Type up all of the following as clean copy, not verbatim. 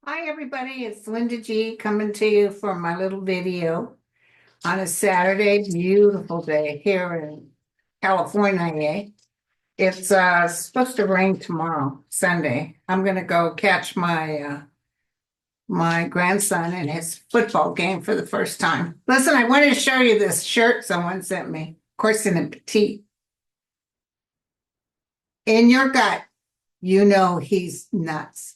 Hi, everybody. It's Linda G coming to you for my little video on a Saturday, beautiful day here in California. It's supposed to rain tomorrow, Sunday. I'm gonna go catch my grandson in his football game for the first time. Listen, I wanted to show you this shirt someone sent me. Of course, in a petite. In your gut, you know he's nuts.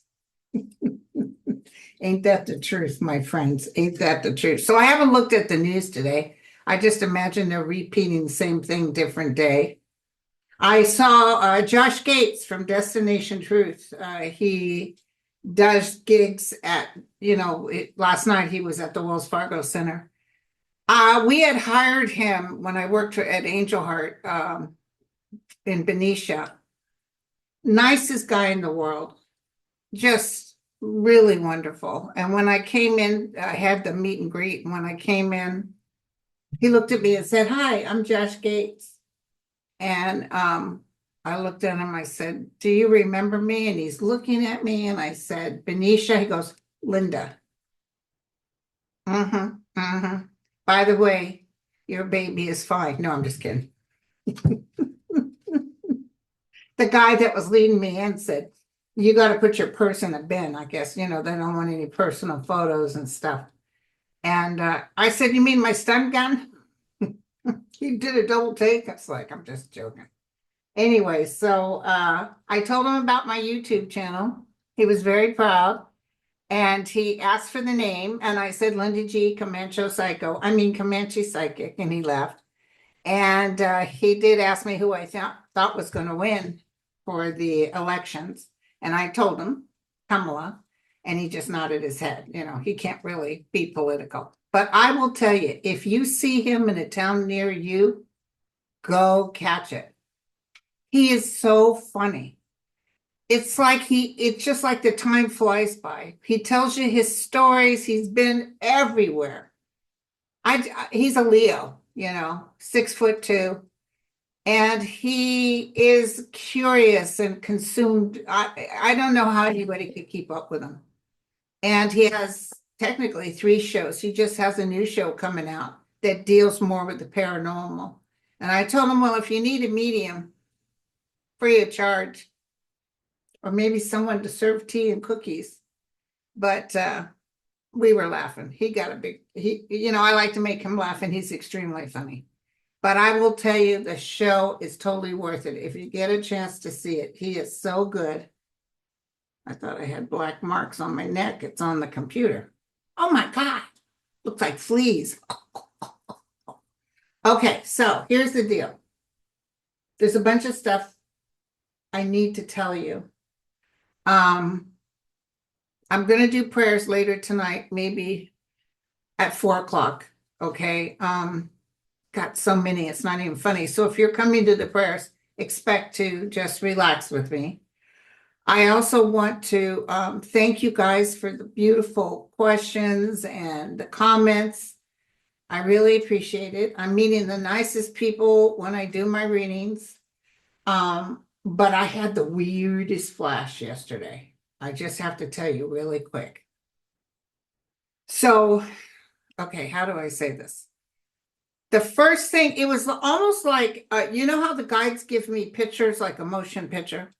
Ain't that the truth, my friends? Ain't that the truth? So I haven't looked at the news today. I just imagine they're repeating the same thing, different day. I saw Josh Gates from Destination Truth. He does gigs at, last night he was at the Wells Fargo Center. We had hired him when I worked at Angel Heart in Benicia. Nicest guy in the world. Just really wonderful. And when I came in, I had the meet and greet. And when I came in, he looked at me and said, "Hi, I'm Josh Gates." And I looked at him, I said, "Do you remember me?" And he's looking at me and I said, "Benicia." He goes, "Linda." Mm-hmm, mm-hmm. By the way, your baby is fine. No, I'm just kidding. The guy that was leading me in said, "You got to put your purse in a bin." I guess, they don't want any personal photos and stuff. And I said, "You mean my stun gun?" He did a double take. I was like, I'm just joking. Anyway, so I told him about my YouTube channel. He was very proud. And he asked for the name. And I said, Linda G. Comanche Psychic. And he laughed. And he did ask me who I thought was going to win for the elections. And I told him Kamala. And he just nodded his head. He can't really be political. But I will tell you, if you see him in a town near you, go catch it. He is so funny. It's just like the time flies by. He tells you his stories. He's been everywhere. He's a Leo, 6'2", and he is curious and consumed. I don't know how anybody could keep up with him. And he has technically 3 shows. He just has a new show coming out that deals more with the paranormal. And I told him, well, if you need a medium, free of charge, or maybe someone to serve tea and cookies. But we were laughing. He got a big, I like to make him laugh, and he's extremely funny. But I will tell you, the show is totally worth it. If you get a chance to see it, he is so good. I thought I had black marks on my neck. It's on the computer. Oh my God. Looks like fleas. Okay, so here's the deal. There's a bunch of stuff I need to tell you. I'm going to do prayers later tonight, maybe at 4:00. Okay. Got so many, it's not even funny. So if you're coming to the prayers, expect to just relax with me. I also want to thank you guys for the beautiful questions and the comments. I really appreciate it. I'm meeting the nicest people when I do my readings. But I had the weirdest flash yesterday. I just have to tell you really quick. So, okay, how do I say this? The first thing, it was almost like, you know how the guides give me pictures, like a motion picture?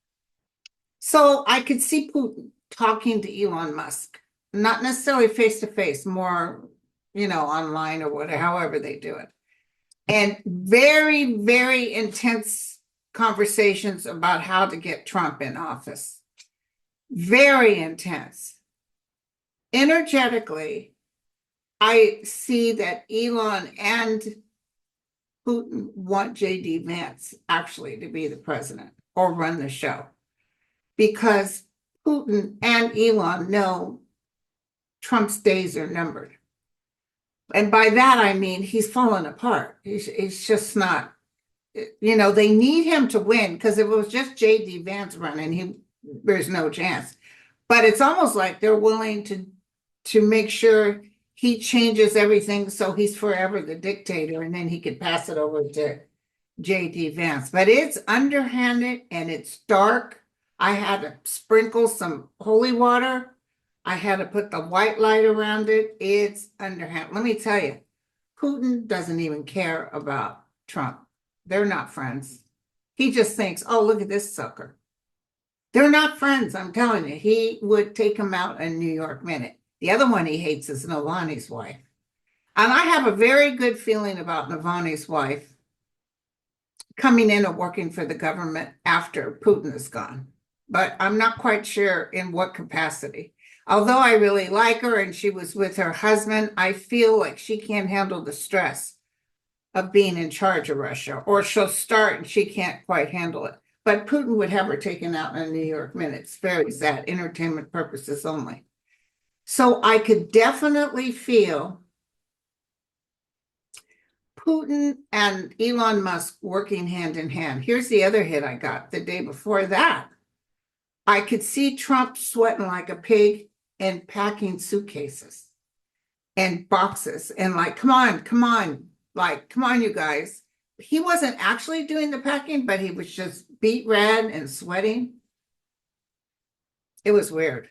So I could see Putin talking to Elon Musk, not necessarily face to face, more, online or whatever, however they do it. And very, very intense conversations about how to get Trump in office. Very intense. Energetically, I see that Elon and Putin want J.D. Vance actually to be the president or run the show, because Putin and Elon know Trump's days are numbered. And by that, I mean, he's fallen apart. He's just not, they need him to win, because if it was just J.D. Vance running, there's no chance. But it's almost like they're willing to make sure he changes everything so he's forever the dictator, and then he could pass it over to J.D. Vance. But it's underhanded and it's dark. I had to sprinkle some holy water I had to put the white light around it. It's underhand. Let me tell you, Putin doesn't even care about Trump. They're not friends. He just thinks, oh, look at this sucker. They're not friends, I'm telling you. He would take him out in New York minute. The other one he hates is Navalny's wife. And I have a very good feeling about Navalny's wife coming in and working for the government after Putin is gone. But I'm not quite sure in what capacity. Although I really like her and she was with her husband, I feel like she can't handle the stress of being in charge of Russia, or she'll start and she can't quite handle it. But Putin would have her taken out in New York minutes. Very sad, entertainment purposes only. So I could definitely feel Putin and Elon Musk working hand in hand. Here's the other hit I got the day before that. I could see Trump sweating like a pig and packing suitcases and boxes and like, come on, like, come on, you guys. He wasn't actually doing the packing, but he was just beet red and sweating. It was weird.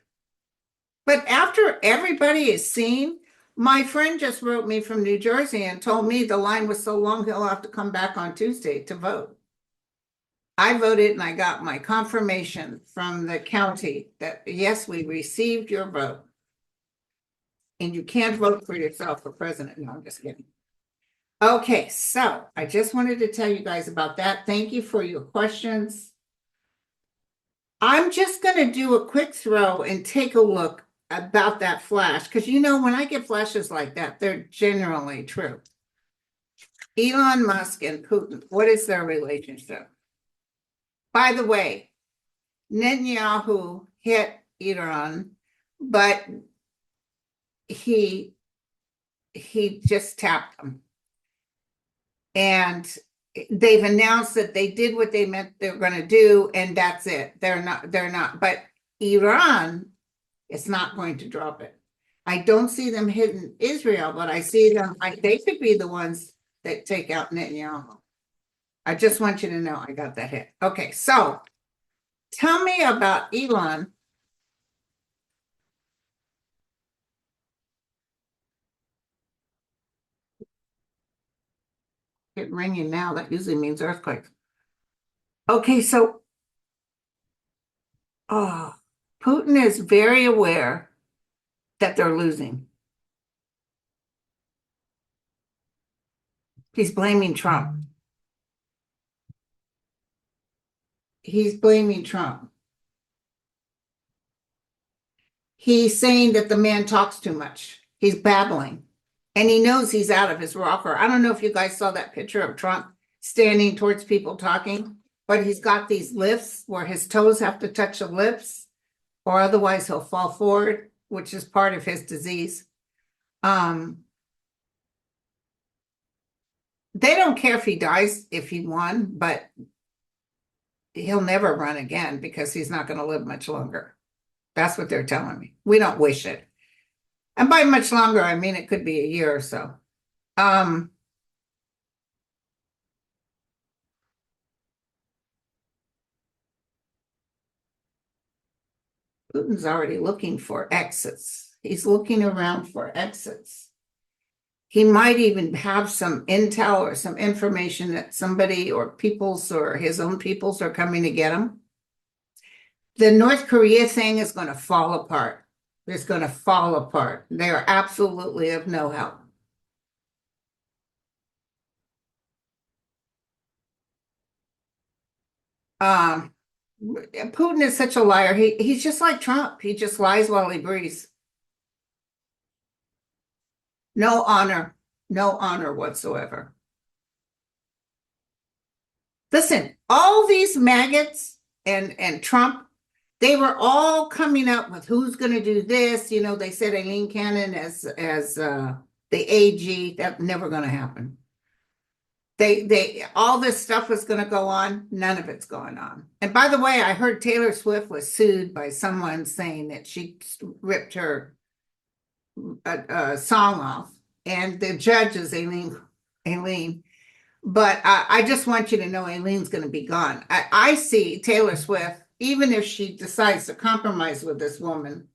But after everybody is seen, my friend just wrote me from New Jersey and told me the line was so long he'll have to come back on Tuesday to vote. I voted and I got my confirmation from the county that, yes, we received your vote. And you can't vote for yourself for president. No, I'm just kidding. Okay, so I just wanted to tell you guys about that. Thank you for your questions. I'm just going to do a quick throw and take a look about that flash, because you know, when I get flashes like that, they're generally true. Elon Musk and Putin, what is their relationship? By the way, Netanyahu hit Iran, but he just tapped them. And they've announced that they did what they meant they were going to do, and that's it. They're not. But Iran is not going to drop it. I don't see them hitting Israel, but I see them, they could be the ones that take out Netanyahu. I just want you to know I got that hit. Okay, so tell me about Elon. It's ringing now. That usually means earthquakes. Okay, so Putin is very aware that they're losing. He's blaming Trump. He's blaming Trump. He's saying that the man talks too much. He's babbling. And he knows he's out of his rocker. I don't know if you guys saw that picture of Trump standing towards people talking, but he's got these lifts where his toes have to touch the lips, or otherwise he'll fall forward, which is part of his disease. They don't care if he dies, if he won, but he'll never run again because he's not going to live much longer. That's what they're telling me. We don't wish it. And by much longer, I mean it could be a year or so. Putin's already looking for exits. He's looking around for exits. He might even have some intel or some information that somebody or peoples or his own peoples are coming to get him. The North Korea thing is going to fall apart. It's going to fall apart. They are absolutely of no help. Putin is such a liar. He's just like Trump. He just lies while he breathes. No honor whatsoever. Listen, all these maggots and Trump, they were all coming up with who's going to do this. You know, they said Eileen Cannon as the AG. That's never going to happen. They all this stuff was going to go on. None of it's going on. And by the way, I heard Taylor Swift was sued by someone saying that she ripped her song off, and the judge is Aileen. But I just want you to know Aileen's going to be gone. I see Taylor Swift, even if she decides to compromise with this woman,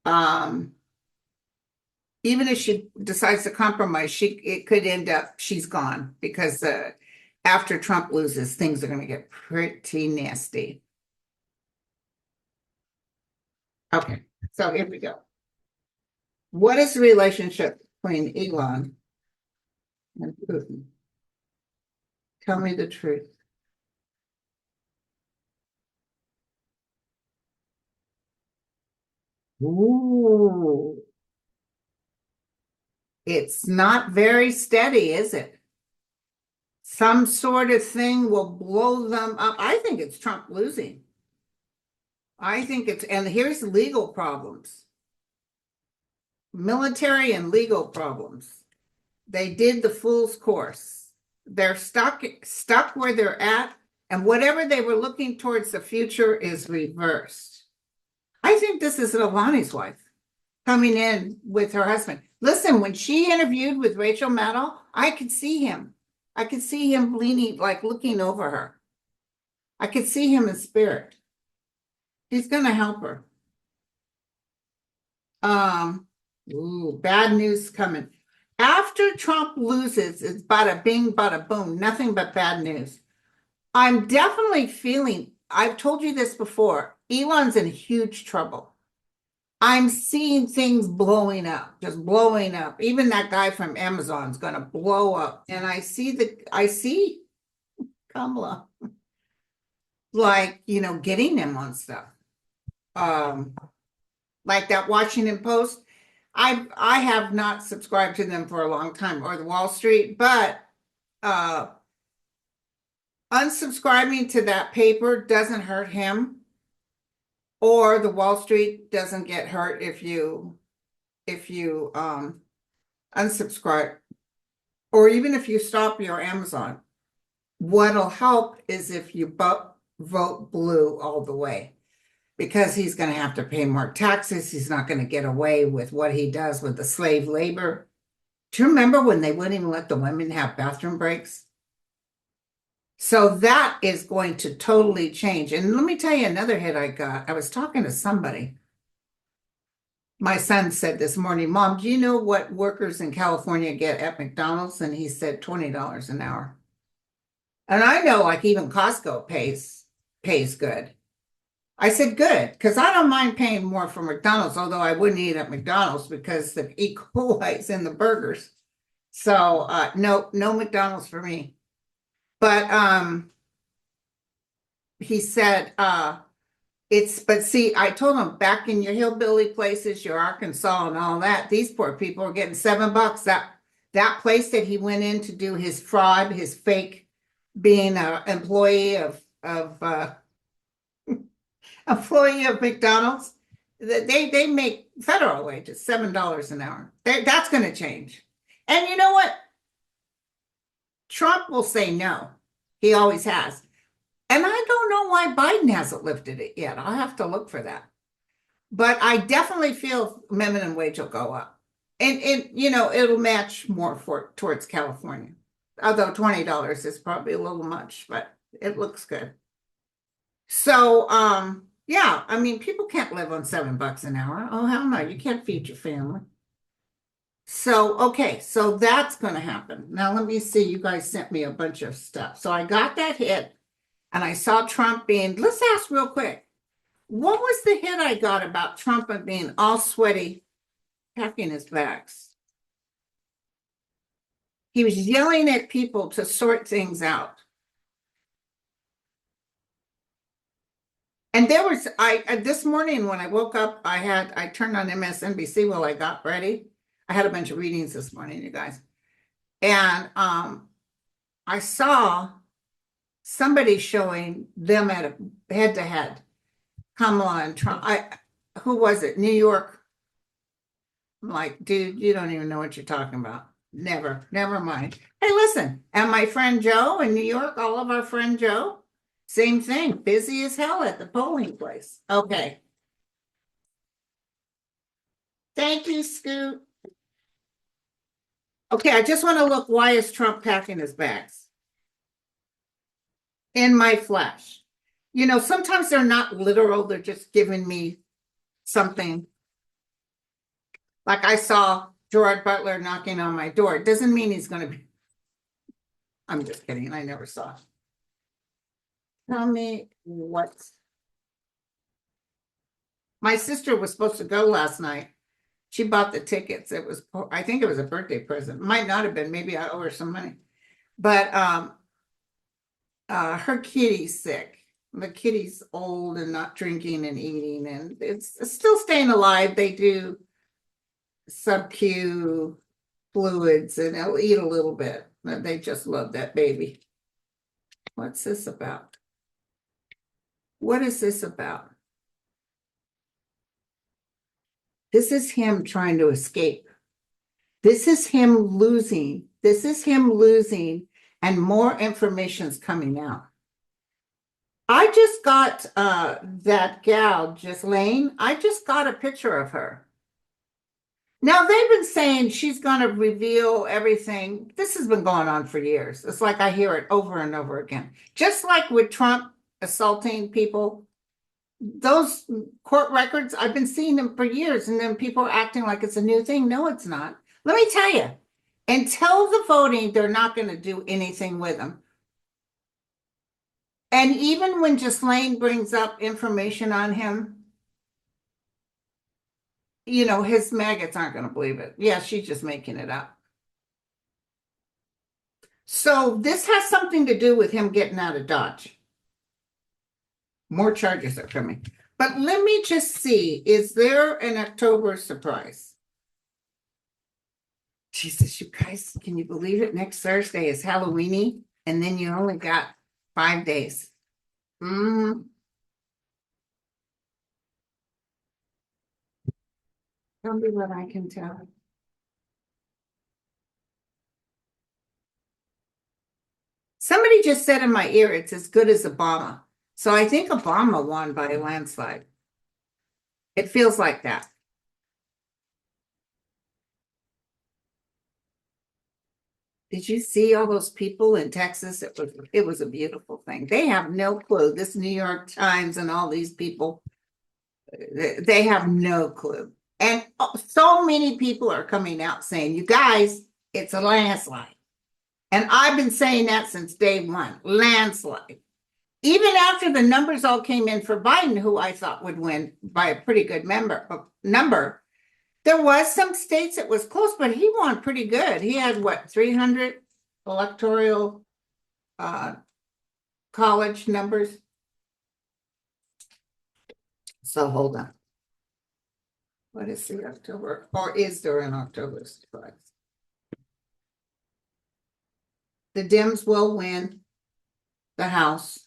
Um, even if she decides to compromise, it could end up she's gone because after Trump loses, things are going to get pretty nasty. Okay, so here we go. What is the relationship between Elon and Putin? Tell me the truth. Ooh, it's not very steady, is it? Some sort of thing will blow them up. I think it's Trump losing. I think it's, and here's legal problems, military and legal problems. They did the fool's course. They're stuck where they're at, and whatever they were looking towards the future is reversed. I think this is Ilani's wife coming in with her husband. Listen, when she interviewed with Rachel Maddow, I could see him. I could see him leaning, like looking over her. I could see him in spirit. He's going to help her. Bad news coming. After Trump loses, it's bada bing, bada boom, nothing but bad news. I'm definitely feeling, I've told you this before, Elon's in huge trouble. I'm seeing things blowing up, just blowing up. Even that guy from Amazon's going to blow up. And I see Kamala, like, getting him on stuff. Like that Washington Post. I have not subscribed to them for a long time, or the Wall Street, but unsubscribing to that paper doesn't hurt him, or the Wall Street doesn't get hurt if you unsubscribe, or even if you stop your Amazon. What'll help is if you vote blue all the way, because he's going to have to pay more taxes. He's not going to get away with what he does with the slave labor. Do you remember when they wouldn't even let the women have bathroom breaks? So that is going to totally change. And let me tell you another hit I got. I was talking to somebody. My son said this morning, Mom, do you know what workers in California get at McDonald's? And he said $20 an hour. And I know like even Costco pays good. I said, good, because I don't mind paying more for McDonald's, although I wouldn't eat at McDonald's because the E. coli is in the burgers. So no McDonald's for me. But he said, but see, I told him back in your hillbilly places, your Arkansas and all that, these poor people are getting $7. That place that he went in to do his fraud, his fake being an employee of McDonald's, they make federal wages, $7 an hour. That's going to change. And you know what? Trump will say no. He always has. And I don't know why Biden hasn't lifted it yet. I'll have to look for that. But I definitely feel minimum wage will go up. And it'll match more towards California. Although $20 is probably a little much, but it looks good. So, yeah, I mean, people can't live on $7 an hour. Oh, hell no, you can't feed your family. So, okay, so that's going to happen. Now, let me see. You guys sent me a bunch of stuff. So I got that hit, and I saw Trump being, let's ask real quick. What was the hit I got about Trump being all sweaty, packing his bags? He was yelling at people to sort things out. And there was, this morning when I woke up, I turned on MSNBC while I got ready. I had a bunch of readings this morning, you guys. And I saw somebody showing them at a head-to-head, Kamala and Trump. Who was it? New York. I'm like, dude, you don't even know what you're talking about. Never mind. Hey, listen, and my friend Joe in New York, all of our friend Joe, same thing, busy as hell at the polling place. Okay. Thank you, Scoot. Okay, I just want to look, why is Trump packing his bags? In my flesh. Sometimes they're not literal, they're just giving me something. Like I saw Gerard Butler knocking on my door. It doesn't mean he's going to be. I'm just kidding. I never saw. Tell me what. My sister was supposed to go last night. She bought the tickets. It was, I think it was a birthday present. Might not have been. Maybe I owe her some money. But her kitty's sick. The kitty's old and not drinking and eating, and it's still staying alive. They do sub-Q fluids and it'll eat a little bit. They just love that baby. What's this about? What is this about? This is him trying to escape. This is him losing. This is him losing, and more information is coming out. I just got that gal, Ghislaine. I just got a picture of her. Now, they've been saying she's going to reveal everything. This has been going on for years. It's like I hear it over and over again. Just like with Trump assaulting people, those court records, I've been seeing them for years, and then people are acting like it's a new thing. No, it's not. Let me tell you, until the voting, they're not going to do anything with them. And even when Ghislaine brings up information on him, you know, his maggots aren't going to believe it. Yeah, she's just making it up. So this has something to do with him getting out of Dodge. More charges are coming. But let me just see, is there an October surprise? Jesus, you guys, can you believe it? Next Thursday is Halloweeny, and then you only got 5 days. Tell me what I can tell. Somebody just said in my ear, it's as good as Obama. So I think Obama won by a landslide. It feels like that. Did you see all those people in Texas? It was a beautiful thing. They have no clue. This New York Times and all these people, they have no clue. And so many people are coming out saying, you guys, it's a landslide. And I've been saying that since day one, landslide. Even after the numbers all came in for Biden, who I thought would win by a pretty good number, there was some states it was close, but he won pretty good. He had what, 300 electoral college numbers? So hold on. What is the October, or is there an October surprise? The Dems will win the House.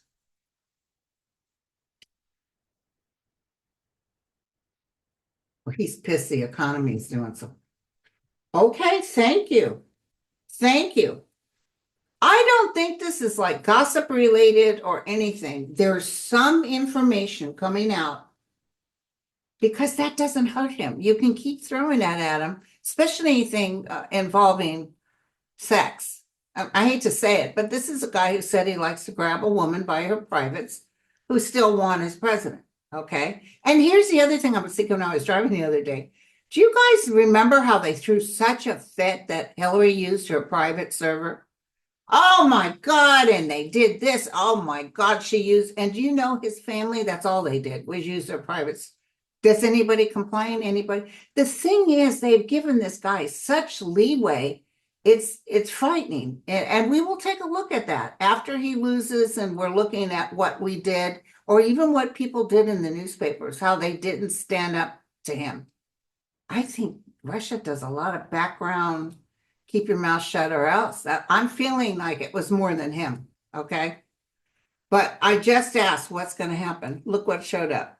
He's pissed the economy is doing so. Okay, thank you. Thank you. I don't think this is like gossip related or anything. There's some information coming out because that doesn't hurt him. You can keep throwing that at him, especially anything involving sex. I hate to say it, but this is a guy who said he likes to grab a woman by her privates who still won as president. Okay. And here's the other thing I was thinking when I was driving the other day. Do you guys remember how they threw such a fit that Hillary used her private server? Oh my God. And they did this. Oh my God. She used, and do you know his family? That's all they did was use their privates. Does anybody complain? Anybody? The thing is, they've given this guy such leeway. It's frightening. And we will take a look at that after he loses, and we're looking at what we did, or even what people did in the newspapers, how they didn't stand up to him. I think Russia does a lot of background, keep your mouth shut or else. I'm feeling like it was more than him, okay? But I just asked what's going to happen. Look what showed up.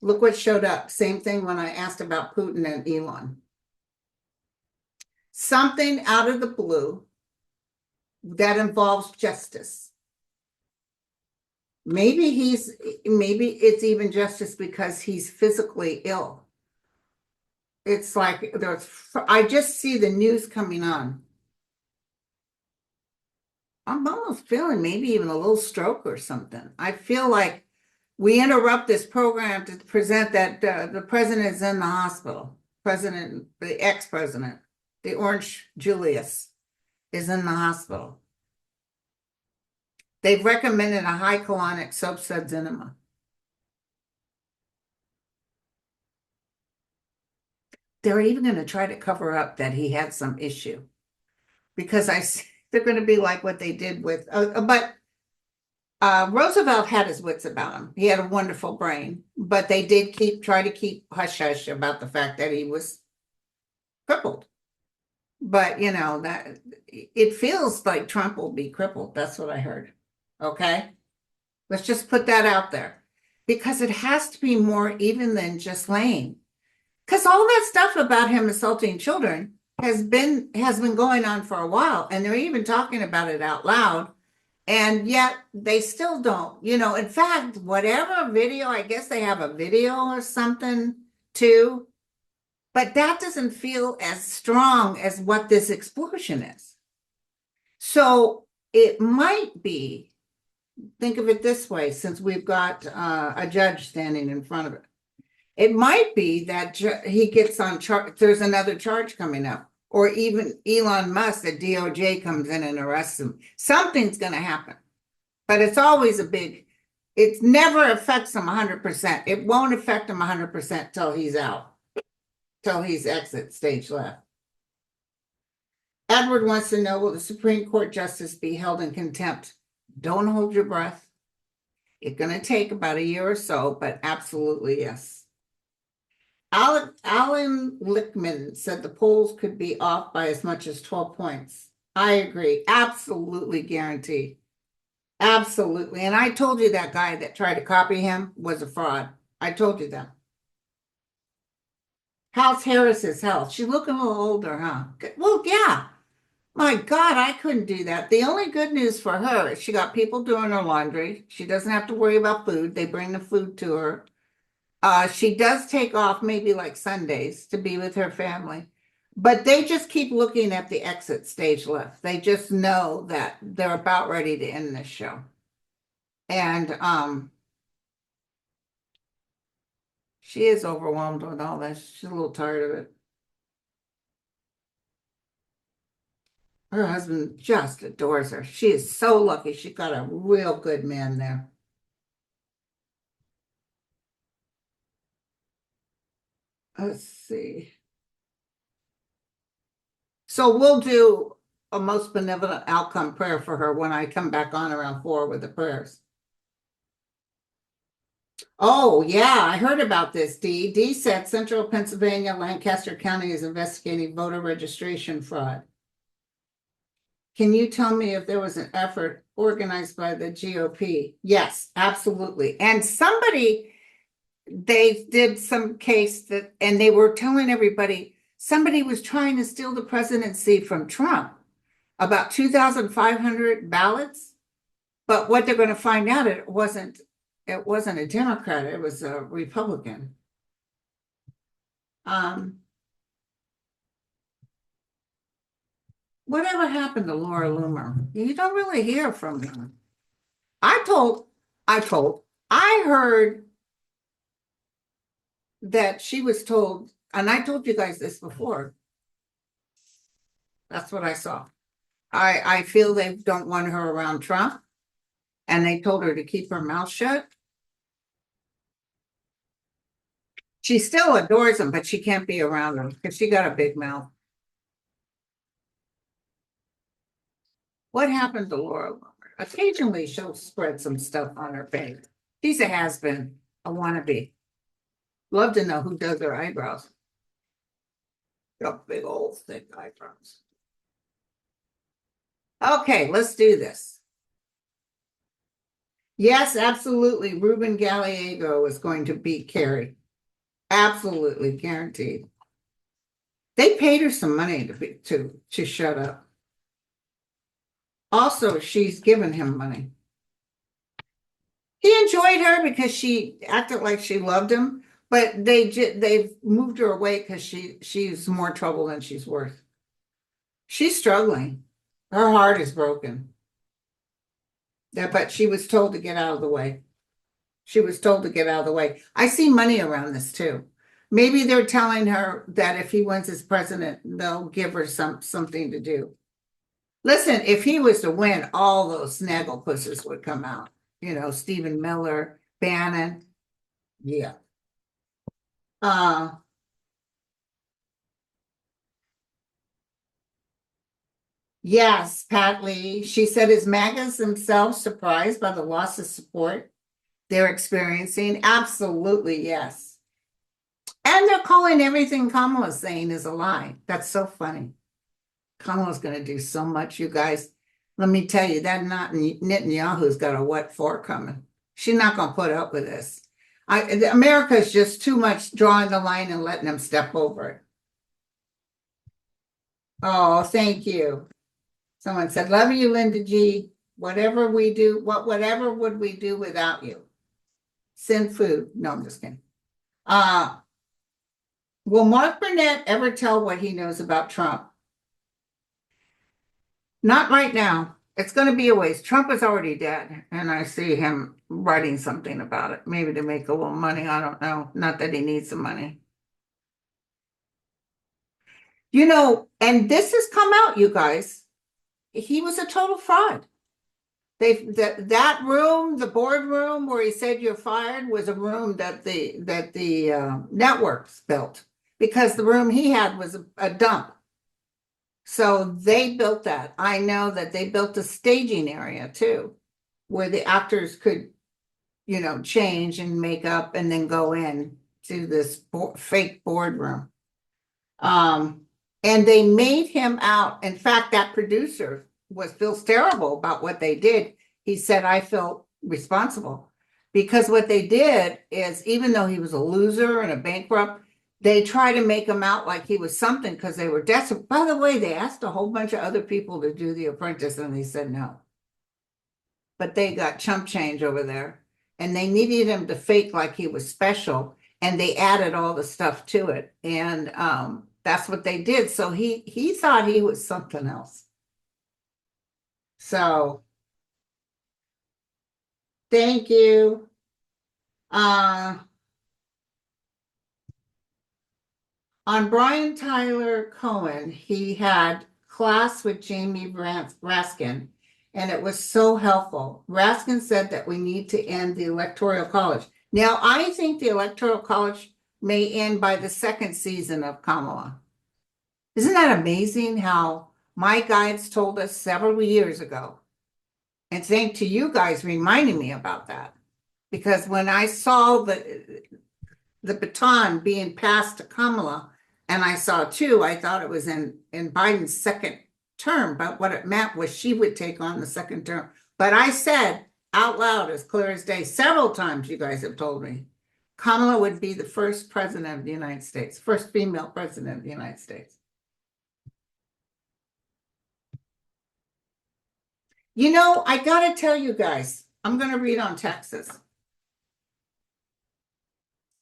Look what showed up. Same thing when I asked about Putin and Elon. Something out of the blue that involves justice. Maybe it's even justice because he's physically ill. It's like I just see the news coming on. I'm almost feeling maybe even a little stroke or something. I feel like We interrupt this program to present that the president is in the hospital. The ex-president, the Orange Julius, is in the hospital. They've recommended a high colonic soap-suds enema. They're even going to try to cover up that he had some issue, because they're going to be like what they did with, but Roosevelt had his wits about him. He had a wonderful brain, but they did try to keep hush hush about the fact that he was crippled. But that it feels like Trump will be crippled. That's what I heard. Okay, let's just put that out there, because it has to be more even than just lame. Because all that stuff about him assaulting children has been going on for a while, and they're even talking about it out loud. And yet they still don't, in fact, whatever video, I guess they have a video or something too, but that doesn't feel as strong as what this explosion is. So it might be, think of it this way, since we've got a judge standing in front of it. It might be that he gets on charge, there's another charge coming up, or even Elon Musk, the DOJ comes in and arrests him. Something's going to happen, but it's always it never affects him 100%. It won't affect him 100% till he's out, till he's exit stage left. Edward wants to know, will the Supreme Court justice be held in contempt? Don't hold your breath. It's going to take about a year or so, but absolutely yes. Alan Lickman said the polls could be off by as much as 12 points. I agree. Absolutely guaranteed. Absolutely. And I told you that guy that tried to copy him was a fraud. I told you that. How's Harris's health? She's looking a little older, huh? Well, yeah. My God, I couldn't do that. The only good news for her is she got people doing her laundry. She doesn't have to worry about food. They bring the food to her. She does take off maybe like Sundays to be with her family, but they just keep looking at the exit stage left. They just know that they're about ready to end this show. And she is overwhelmed with all this. She's a little tired of it. Her husband just adores her. She is so lucky. She got a real good man there. Let's see. So we'll do a most benevolent outcome prayer for her when I come back on around 4 with the prayers. Oh, yeah, I heard about this, Dee. Dee said Central Pennsylvania, Lancaster County is investigating voter registration fraud. Can you tell me if there was an effort organized by the GOP? Yes, absolutely. And they did some case and they were telling everybody somebody was trying to steal the presidency from Trump, about 2,500 ballots. But what they're going to find out, it wasn't a Democrat, it was a Republican. Whatever happened to Laura Loomer? You don't really hear from her. I heard that she was told, and I told you guys this before. That's what I saw. I feel they don't want her around Trump, and they told her to keep her mouth shut. She still adores him, but she can't be around him because she got a big mouth. What happened to Laura Loomer? Occasionally she'll spread some stuff on her face. She's a has-been, a wannabe. Love to know who does her eyebrows. Got big old thick eyebrows. Okay, let's do this. Yes, absolutely. Ruben Gallego is going to beat Kerry. Absolutely guaranteed. They paid her some money to shut up. Also, she's given him money. He enjoyed her because she acted like she loved him, but they've moved her away because she's more trouble than she's worth. She's struggling. Her heart is broken. Yeah, but she was told to get out of the way. She was told to get out of the way. I see money around this too. Maybe they're telling her that if he wins as president, they'll give her something to do. Listen, if he was to win, all those snagglepussers would come out. Stephen Miller, Bannon. Yeah. Uh, yes, Pat Lee. She said, is MAGAs themselves surprised by the loss of support they're experiencing? Absolutely, yes. And they're calling everything Kamala's saying is a lie. That's so funny. Kamala's going to do so much, you guys. Let me tell you, that not Netanyahu's got a what for coming. She's not going to put up with this. America is just too much drawing the line and letting them step over it. Oh, thank you. Someone said, love you, Linda G. Whatever we do, whatever would we do without you? Send food. No, I'm just kidding. Will Mark Burnett ever tell what he knows about Trump? Not right now. It's going to be a waste. Trump is already dead, and I see him writing something about it, maybe to make a little money. I don't know. Not that he needs the money. And this has come out, you guys. He was a total fraud. That room, the boardroom where he said you're fired, was a room that the networks built, because the room he had was a dump. So they built that. I know that they built a staging area too, where the actors could, change and make up and then go in to this fake boardroom. And they made him out. In fact, that producer feels terrible about what they did. He said, I felt responsible, because what they did is, even though he was a loser and a bankrupt, they tried to make him out like he was something because they were desperate. By the way, they asked a whole bunch of other people to do The Apprentice, and they said no. But they got chump change over there, and they needed him to fake like he was special, and they added all the stuff to it. And that's what they did. So he thought he was something else. So thank you. On Brian Tyler Cohen, he had class with Jamie Raskin, and it was so helpful. Raskin said that we need to end the Electoral College. Now, I think the Electoral College may end by the second season of Kamala. Isn't that amazing how my guides told us several years ago? And thank to you guys reminding me about that. Because when I saw the baton being passed to Kamala, and I saw two, I thought it was in Biden's second term, but what it meant was she would take on the second term. But I said out loud, as clear as day, several times, you guys have told me, Kamala would be the first president of the United States, first female president of the United States. I got to tell you guys, I'm going to read on Texas.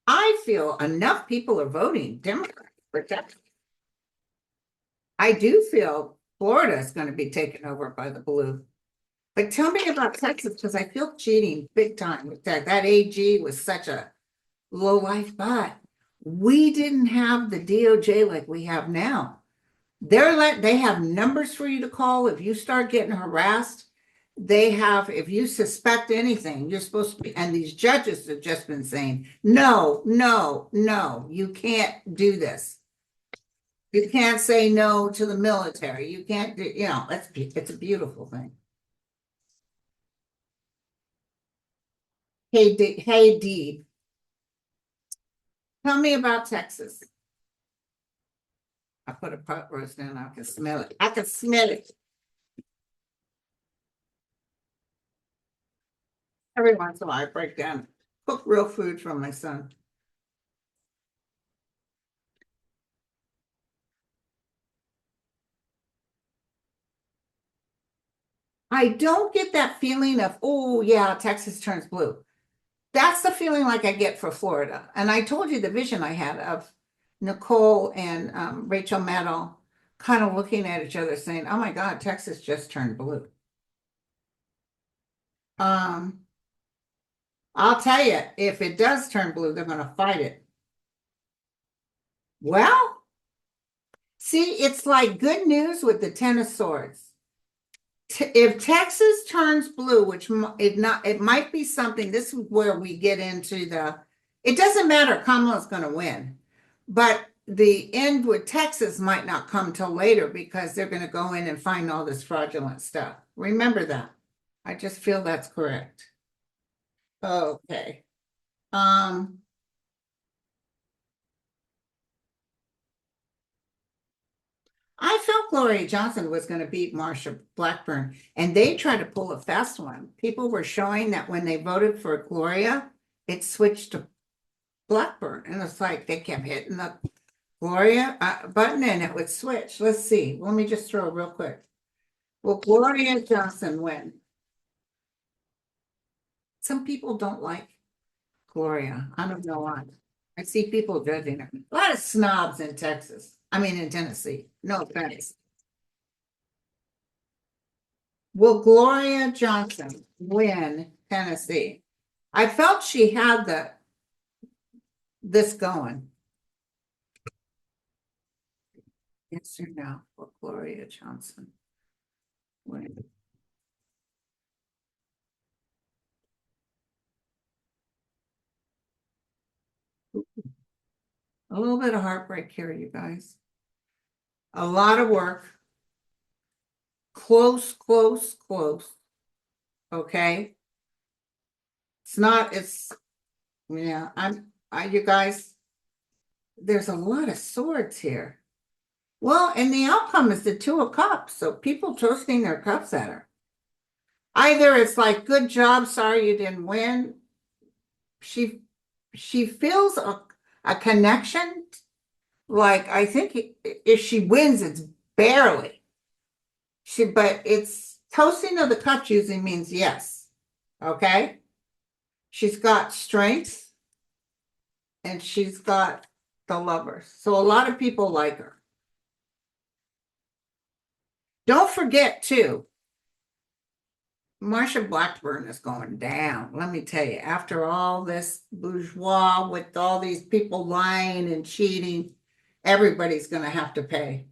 I feel enough people are voting Democrat for Texas. I do feel Florida is going to be taken over by the blue. But tell me about Texas, because I feel cheating big time with that. That AG was such a low life, but we didn't have the DOJ like we have now. They have numbers for you to call if you start getting harassed. They have, if you suspect anything, you're supposed to be, and these judges have just been saying, no, no, no, you can't do this. You can't say no to the military. You can't do, it's a beautiful thing. Hey, Dee, tell me about Texas. I put a pot roast in, I can smell it. I can smell it. Every once in a while, I break down, cook real food for my son. I don't get that feeling of, oh, yeah, Texas turns blue. That's the feeling like I get for Florida. And I told you the vision I had of Nicole and Rachel Maddow kind of looking at each other saying, oh my God, Texas just turned blue. I'll tell you, if it does turn blue, they're going to fight it. Well, see, it's like good news with the Ten of Swords. If Texas turns blue, which it might be something, this is where we get into it doesn't matter, Kamala's going to win, but the end with Texas might not come till later because they're going to go in and find all this fraudulent stuff. Remember that. I just feel that's correct. Okay. Um, I felt Gloria Johnson was going to beat Marsha Blackburn, and they tried to pull a fast one. People were showing that when they voted for Gloria, it switched to Blackburn, and it's like they kept hitting the Gloria button and it would switch. Let's see. Let me just throw it real quick. Will Gloria Johnson win? Some people don't like Gloria. I don't know why. I see people judging her. A lot of snobs in Texas. I mean, in Tennessee. No offense. Will Gloria Johnson win Tennessee? I felt she had this going. Yes or no? Will Gloria Johnson win? A little bit of heartbreak here, you guys. A lot of work. Close, close, close. Okay. Yeah, you guys, there's a lot of swords here. Well, and the outcome is the Two of Cups. So people toasting their cups at her. Either it's like, good job, sorry you didn't win. She feels a connection. Like, I think if she wins, it's barely. But it's toasting of the cups usually means yes. Okay. She's got strength and she's got the lovers. So a lot of people like her. Don't forget, too, Marsha Blackburn is going down. Let me tell you, after all this bourgeois with all these people lying and cheating, everybody's going to have to pay.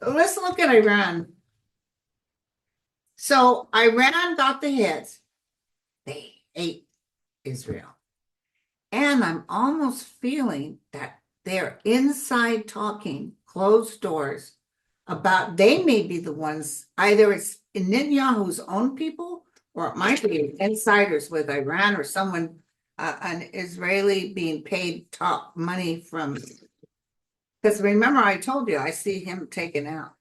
Let's look at Iran. So Iran got the hits. They hate Israel. And I'm almost feeling that they're inside talking, closed doors, about they may be the ones, either it's Netanyahu's own people, or it might be insiders with Iran or someone, an Israeli being paid top money from. Because remember, I told you, I see him taken out.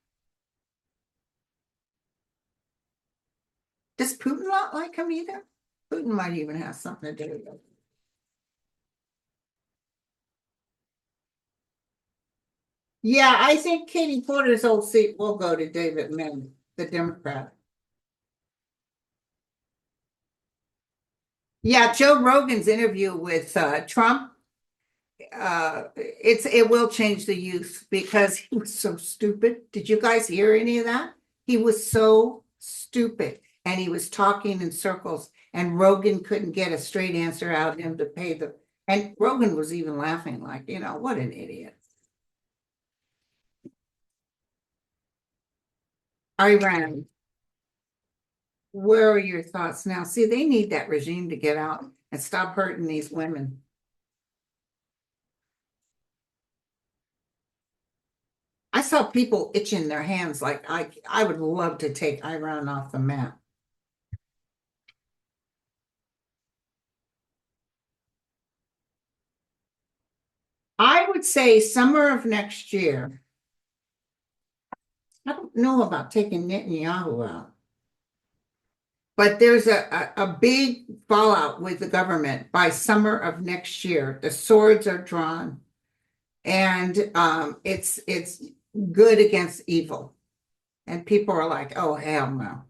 Does Putin not like him either? Putin might even have something to do with it. Yeah, I think Katie Porter's old seat will go to David Min, the Democrat. Yeah, Joe Rogan's interview with Trump, it will change the youth because he was so stupid. Did you guys hear any of that? He was so stupid and he was talking in circles and Rogan couldn't get a straight answer out of him to pay and Rogan was even laughing like, what an idiot. Iran, where are your thoughts now? See, they need that regime to get out and stop hurting these women. I saw people itching their hands like I would love to take Iran off the map. I would say summer of next year. I don't know about taking Netanyahu out, but there's a big fallout with the government by summer of next year. The swords are drawn, and it's good against evil, and people are like, oh hell no.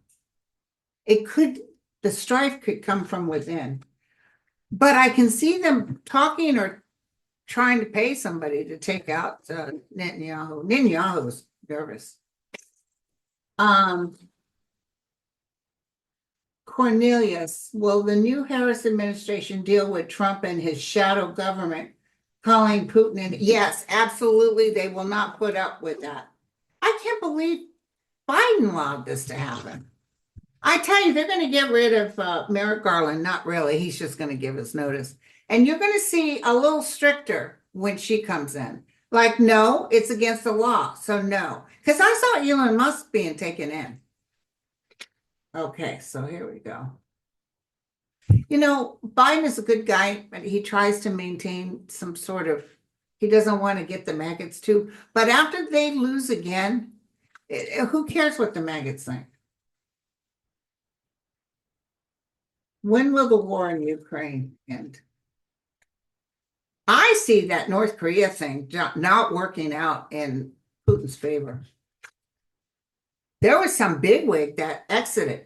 The strife could come from within, but I can see them talking or trying to pay somebody to take out Netanyahu. Netanyahu was nervous. Um, Cornelius, will the new Harris administration deal with Trump and his shadow government calling Putin in? Yes, absolutely. They will not put up with that. I can't believe Biden allowed this to happen. I tell you, they're going to get rid of Merrick Garland. Not really. He's just going to give us notice. And you're going to see a little stricter when she comes in. Like, no, it's against the law. So no. Because I saw Elon Musk being taken in. Okay, so here we go. You know, Biden is a good guy, but he tries to maintain some sort of, he doesn't want to get the maggots too. But after they lose again, who cares what the maggots think? When will the war in Ukraine end? I see that North Korea thing not working out in Putin's favor. There was some bigwig that exited,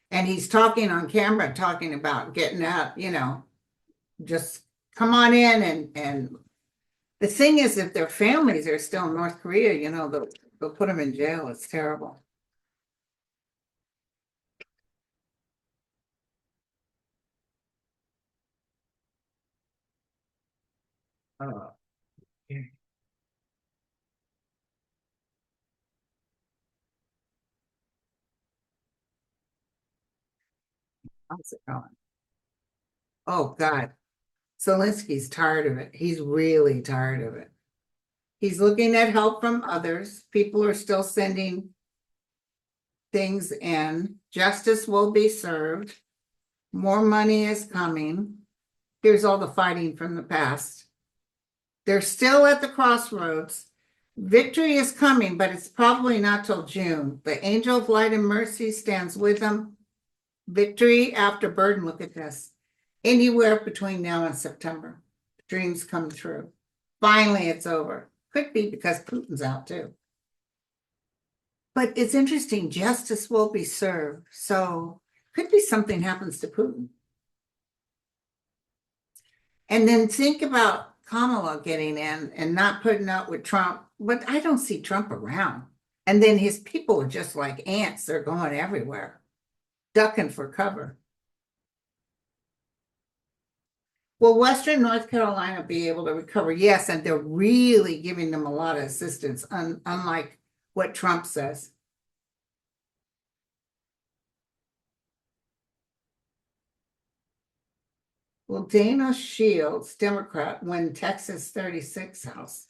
and he's talking on camera, talking about getting out, just come on in. And the thing is, if their families are still in North Korea, they'll put them in jail. It's terrible. Oh, yeah. How's it going? Oh, God. Zelensky's tired of it. He's really tired of it. He's looking at help from others. People are still sending things in. Justice will be served. More money is coming. Here's all the fighting from the past. They're still at the crossroads. Victory is coming, but it's probably not till June. The angel of light and mercy stands with them. Victory after burden. Look at this. Anywhere between now and September. Dreams come true. Finally, it's over. Could be because Putin's out too. But it's interesting. Justice will be served. So could be something happens to Putin. And then think about Kamala getting in and not putting up with Trump. But I don't see Trump around. And then his people are just like ants. They're going everywhere, ducking for cover. Will Western North Carolina be able to recover? Yes, and they're really giving them a lot of assistance, unlike what Trump says. Will Dana Shields, Democrat, win Texas 36 House?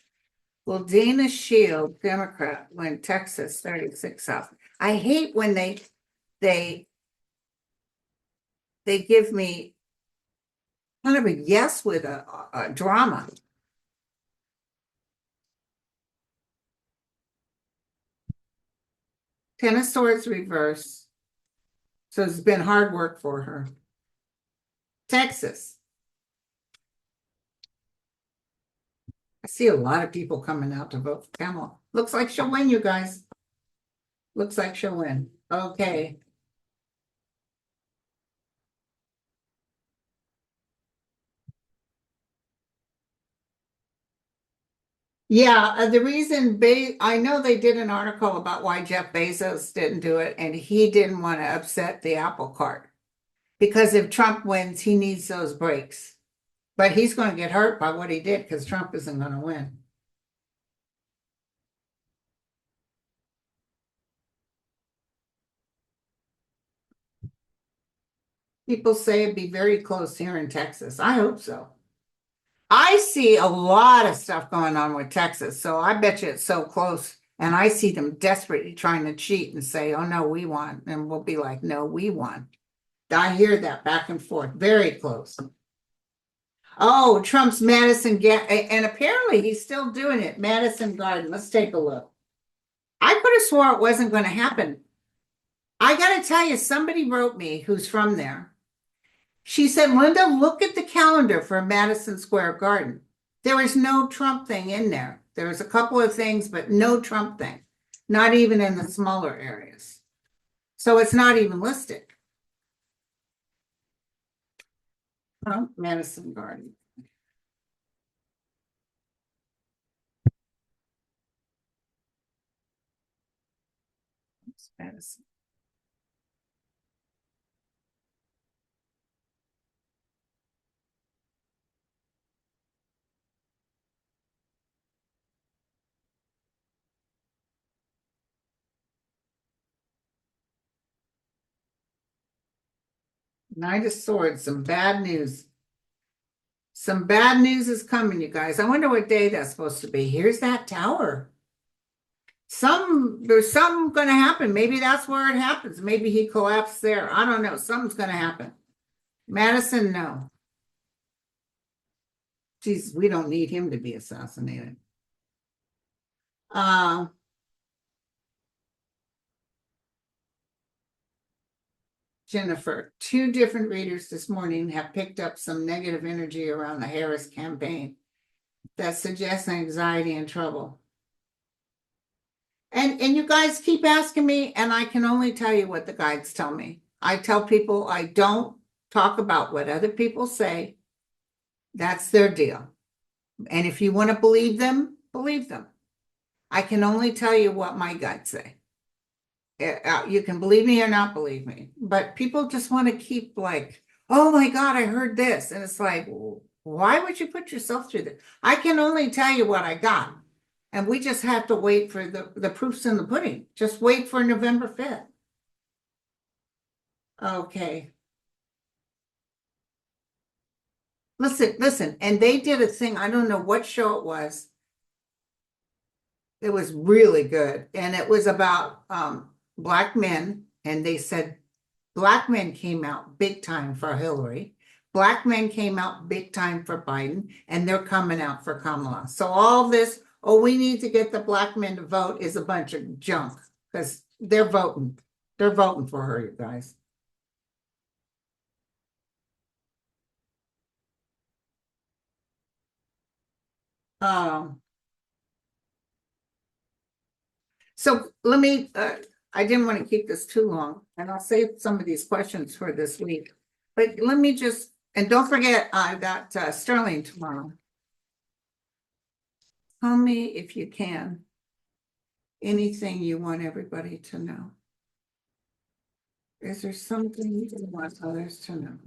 Will Dana Shields, Democrat, win Texas 36 House? I hate when they give me kind of a yes with a drama. Ten of Swords reverse. So it's been hard work for her. Texas. I see a lot of people coming out to vote for Kamala. Looks like she'll win, you guys. Looks like she'll win. Okay. Yeah, the reason I know they did an article about why Jeff Bezos didn't do it, and he didn't want to upset the apple cart because if Trump wins, he needs those breaks. But he's going to get hurt by what he did because Trump isn't going to win. People say it'd be very close here in Texas. I hope so. I see a lot of stuff going on with Texas, so I bet you it's so close. And I see them desperately trying to cheat and say, oh, no, we won. And we'll be like, no, we won. I hear that back and forth, very close. Oh, Trump's Madison, and apparently he's still doing it. Madison Garden. Let's take a look. I could have swore it wasn't going to happen. I got to tell you, somebody wrote me who's from there. She said, Linda, look at the calendar for Madison Square Garden. There is no Trump thing in there. There was a couple of things, but no Trump thing, not even in the smaller areas. So it's not even listed. Trump Madison Garden. Madison. Knight of Swords, some bad news. Some bad news is coming, you guys. I wonder what day that's supposed to be. Here's that tower. There's something going to happen. Maybe that's where it happens. Maybe he collapsed there. I don't know. Something's going to happen. Madison, no. Geez, we don't need him to be assassinated. Jennifer, two different readers this morning have picked up some negative energy around the Harris campaign that suggests anxiety and trouble. And you guys keep asking me, and I can only tell you what the guides tell me. I tell people I don't talk about what other people say. That's their deal. And if you want to believe them, believe them. I can only tell you what my guides say. You can believe me or not believe me, but people just want to keep like, oh my God, I heard this. And it's like, why would you put yourself through that? I can only tell you what I got. And we just have to wait for the proofs in the pudding. Just wait for November 5th. Okay. Listen. And they did a thing. I don't know what show it was. It was really good. And it was about Black men. And they said Black men came out big time for Hillary. Black men came out big time for Biden. And they're coming out for Kamala. So all this, oh, we need to get the Black men to vote is a bunch of junk. Because they're voting. They're voting for her, you guys. So let me, I didn't want to keep this too long, and I'll save some of these questions for this week. But let me just, and don't forget, I've got Sterling tomorrow. Tell me if you can, anything you want everybody to know. Is there something you want others to know?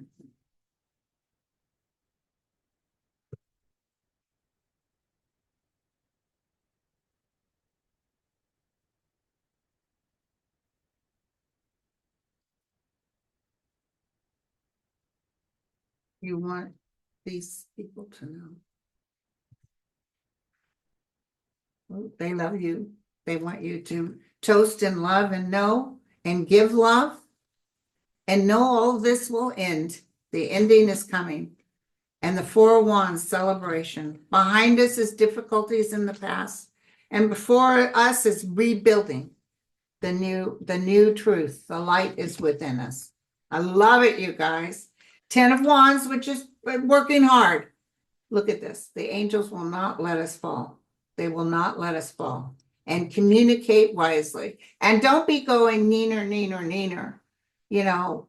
You want these people to know? Well, they love you. They want you to toast in love and know and give love and know all this will end. The ending is coming. And the Four of Wands celebration. Behind us is difficulties in the past, and before us is rebuilding the new truth. The light is within us. I love it, you guys. 10 of Wands, which is working hard. Look at this. The angels will not let us fall. They will not let us fall. And communicate wisely. And don't be going neener. You know,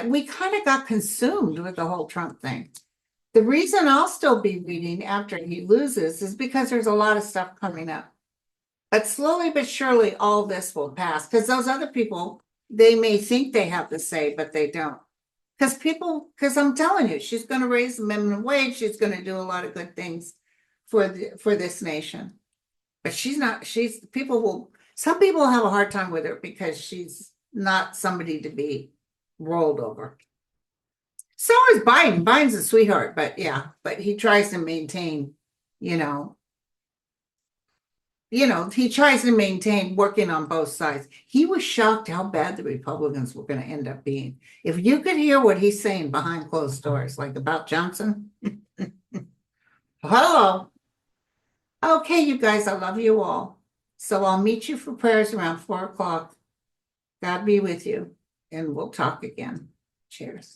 we kind of got consumed with the whole Trump thing. The reason I'll still be reading after he loses is because there's a lot of stuff coming up. But slowly but surely, all this will pass. Because those other people, they may think they have to say, but they don't. Because I'm telling you, she's going to raise the minimum wage. She's going to do a lot of good things for this nation. But some people have a hard time with her because she's not somebody to be rolled over. So is Biden. Biden's a sweetheart, but he tries to maintain, he tries to maintain working on both sides. He was shocked how bad the Republicans were going to end up being. If you could hear what he's saying behind closed doors, like about Johnson. Hello. Okay, you guys, I love you all. So I'll meet you for prayers around 4 o'clock. God be with you, and we'll talk again. Cheers.